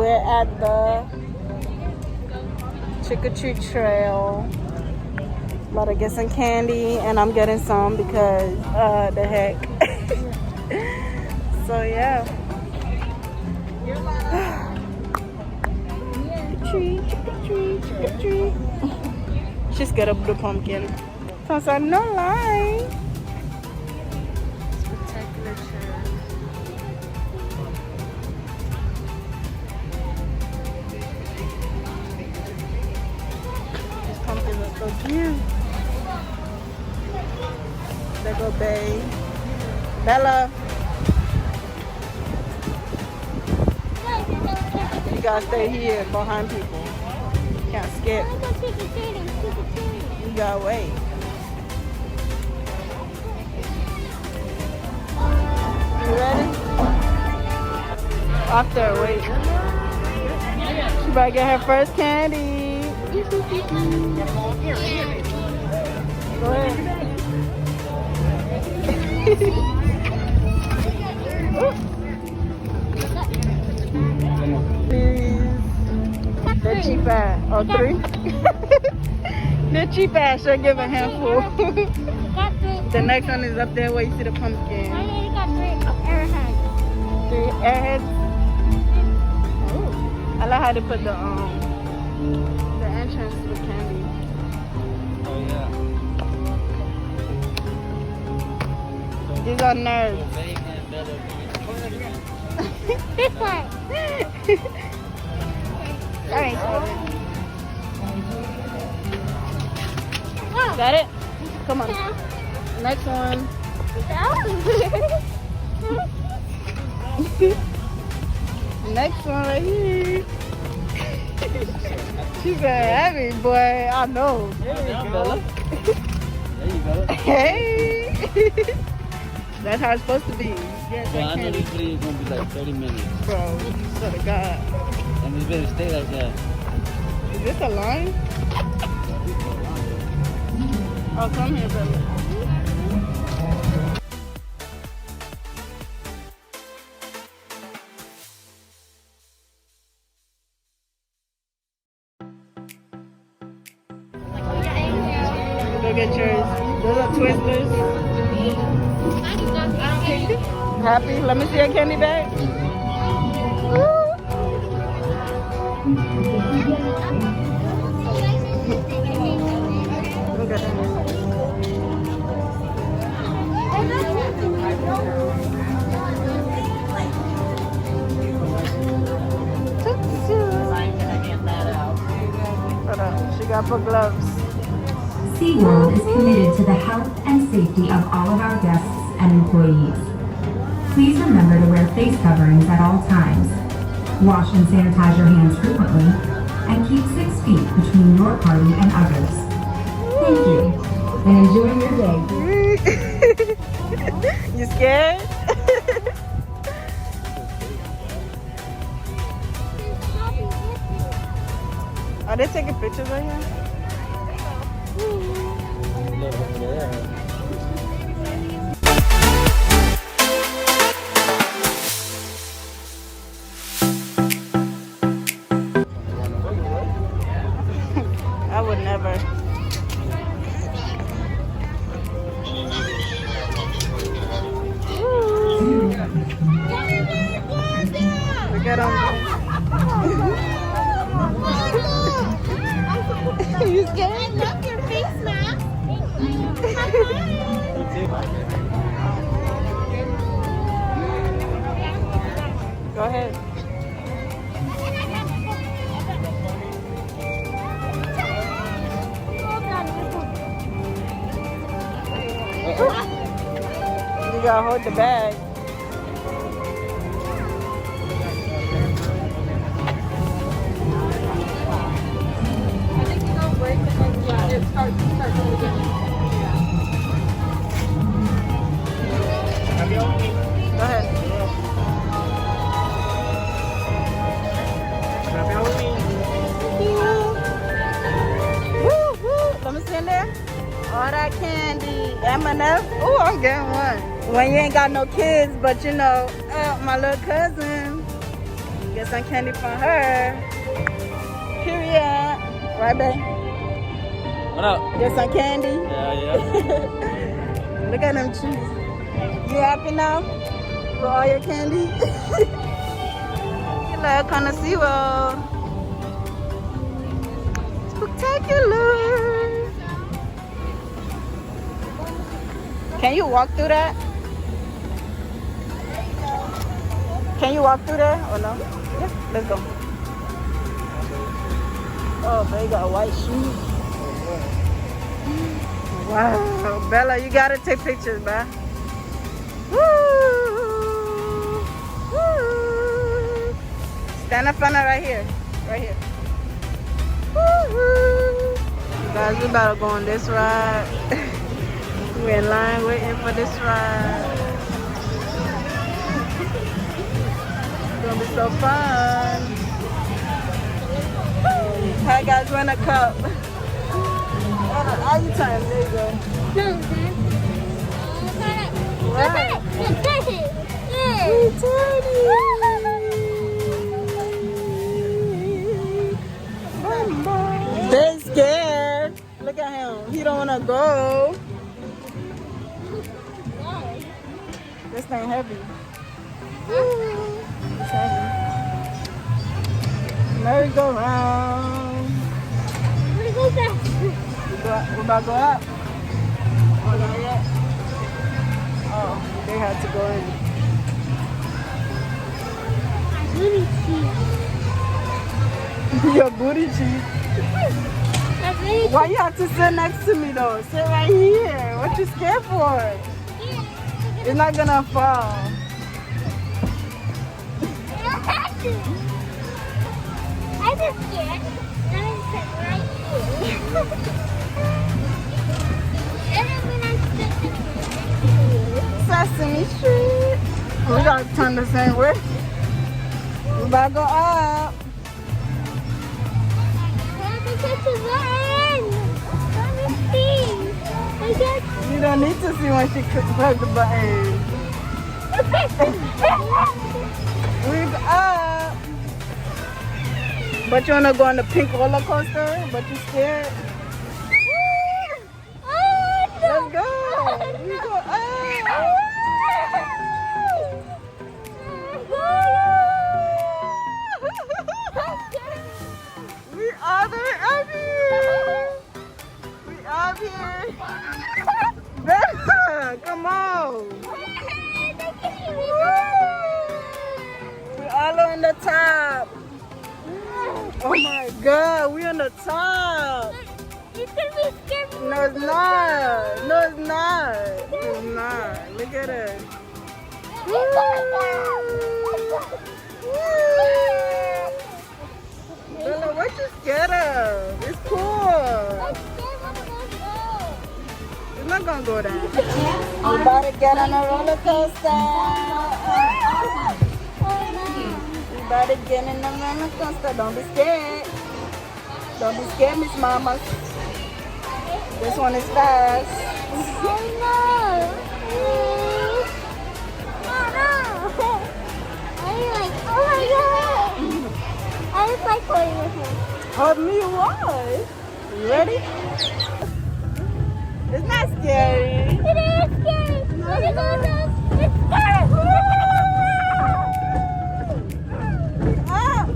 We're at the trick-or-treat trail. About to get some candy, and I'm getting some because the heck. So yeah. Trick-or-treat, trick-or-treat, trick-or-treat. She's scared of the pumpkin. So I said, no lie. Spooktacular chair. These pumpkins are so cute. There go Bae. Bella. You gotta stay here behind people. Can't skip. You gotta wait. You ready? After, wait. She about to get her first candy. Go ahead. Please. They're cheap ass. Oh, 3? They're cheap ass. She'll give a handful. The next one is up there where you see the pumpkin. I already got 3 airheads. 3 airheads. Ooh. I like how they put the entrance with candy. Oh yeah. These are nerds. This one. Alright. Got it? Come on. Next one. Next one right here. She's very heavy, boy. I know. There you go. There you go. Hey. That's how it's supposed to be. Yes, Well, I know candy. this video is going to be like 30 minutes. Bro, swear to God. And we better stay like that. Is this a line? Oh, come here, Bella. Go get yours. Those are Twizzlers. Happy? Let me see your candy bag. Woo. Okay. Hold on. She got for gloves. SeaWorld is committed to the health and safety of all of our guests and employees. Please remember to wear face coverings at all times, wash and sanitize your hands frequently, and keep 6 feet between your party and others. Thank you, and enjoy your day. You scared? Are they taking pictures right here? I would never. Look at them. You scared? I love your face mask. Go ahead. You gotta hold the bag. Go ahead. Woo, woo. Let me see in there. All that candy. M&F. Ooh, I'm getting one. When you ain't got no kids, but you know, my little cousin. Get some candy from her. Period. Right, babe? What up? Get some candy. Yeah. Look at them trees. You happy now? With all your candy? You love kind of SeaWorld. Spooktacular. Can you walk through that? Can you walk through there or no? Yeah, let's go. Oh, they got white shoes. Wow, Bella, you gotta take pictures, man. Woo! Woo! Stand up front right here. Right here. Woo! You guys, we about to go on this ride. We're in line waiting for this ride. It's gonna be so fun. Hi guys, we're in a cup. How you turn? There you go. Right. They're scared. Look at him. He don't wanna go. This thing heavy. It's heavy. Merry-go-round. We're about to go up. Oh, not yet. Oh, they had to go in. Your booty cheek. Why you have to sit next to me though? Sit right here. What you scared for? It's not gonna fall. I'm just scared. I'm gonna sit right here. And I'm gonna sit Sesame Street. We gotta turn the same way. We about to go up. You don't need to see when she press the button. We're up. But you wanna go on the pink roller coaster? But you scared? Let's go. We go up. We are there up here. We up here. Bella, come on. We all on the top. Oh my God, we on the top. It's gonna be scary. No, it's not. No, it's not. It's not. Look at it. Bella, what you scared of? It's cool. It's not gonna go down. You about to get on a roller coaster. You about to get in the roller coaster. Don't be scared. Don't be scared, Miss Mama. This one is fast. Oh no! I'm like, oh my God! I just like playing with him. Hold me, why? You ready? It's not scary. It is scary! Look at those! It's scary! Up.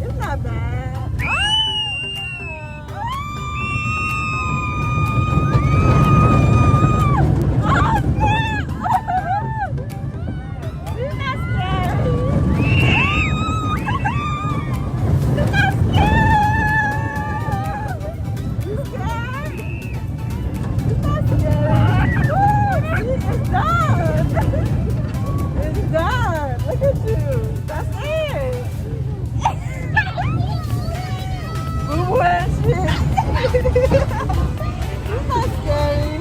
It's not bad. It's not scary. It's not scary. You scared? It's not scary. It's done. It's done. Look at you. That's it. Boo-boo ass shit. It's not scary.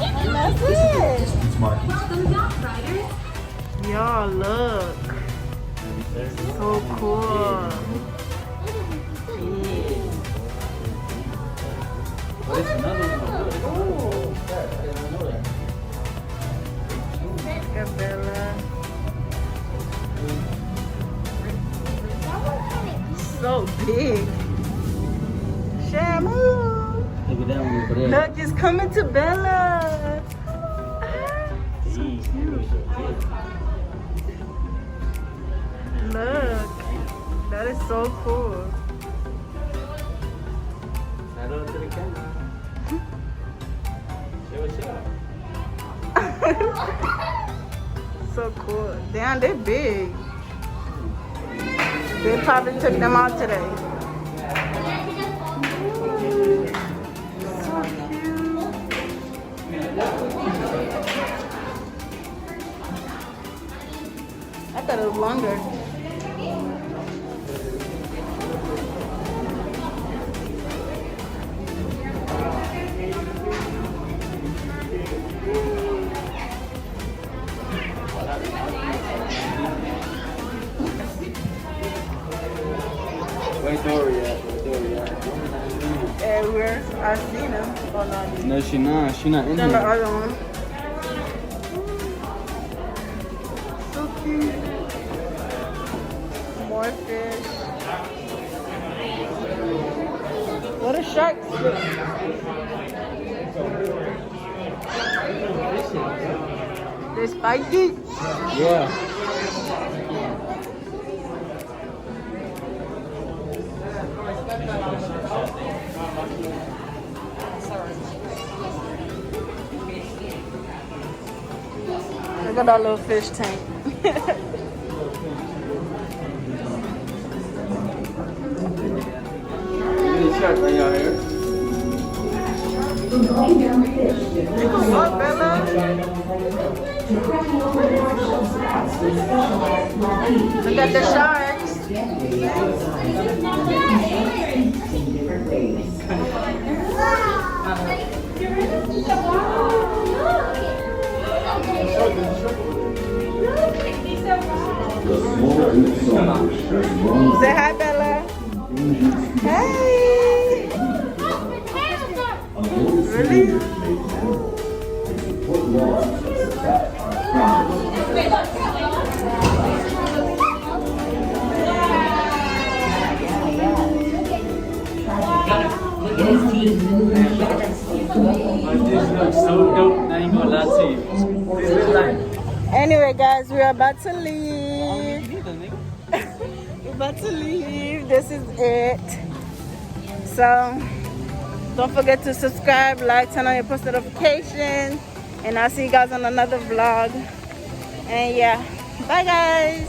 And that's it. Welcome, yacht riders. Y'all look. So cool. But it's another one. Ooh. at Bella. So big. Shamu. Look at that one over there. Look, it's coming to Bella. So Jeez, cute. Look, that is so cool. Shout out to the camera. Show it up. So cool. Damn, they're big. They probably took them out today. So cute. I thought it was longer. Where's Dory at? Where's Dory at? Everywhere. I've seen them. Oh, no. No, she not. She not in Then the there. other one. So cute. More fish. What are sharks? They're spiky. Yeah. Look at that little fish tank. Shark right out here. Look, Bella. Look at the sharks. Say hi, Bella. Hey. Really? So dope. Now you gonna lie to you. Anyway, guys, we're about to leave. We're about to leave. This is it. So, don't forget to subscribe, like, turn on your post notifications. And I'll see you guys on another vlog. And yeah, bye guys.